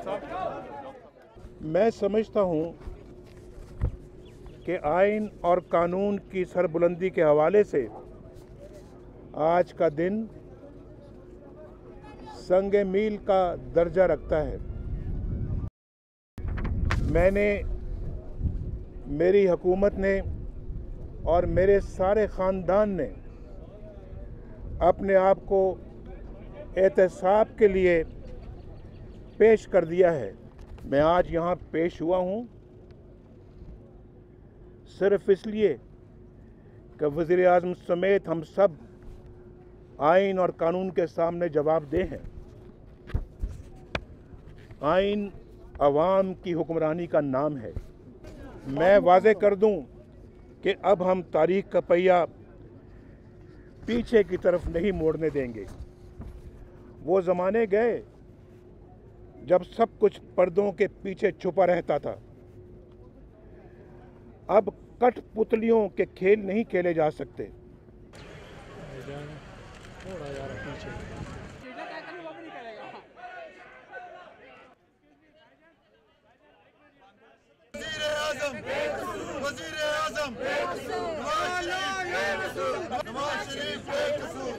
मैं समझता हूं कि आइन और कानून की सरबुलंदी के हवाले से आज का दिन संग मील का दर्जा रखता है। मेरी हुकूमत ने और मेरे सारे ख़ानदान ने अपने आप को एहतसाब के लिए पेश कर दिया है। मैं आज यहाँ पेश हुआ हूँ सिर्फ इसलिए कि वज़ीर आज़म समेत हम सब आइन और कानून के सामने जवाबदेह हैं। आइन अवाम की हुक्मरानी का नाम है। मैं वाज़े कर दूं कि अब हम तारीख़ का पहिया पीछे की तरफ नहीं मोड़ने देंगे। वो ज़माने गए जब सब कुछ पर्दों के पीछे छुपा रहता था। अब कठपुतलियों के खेल नहीं खेले जा सकते। वज़ीर आज़म नवाज शरीफ बेकसूर।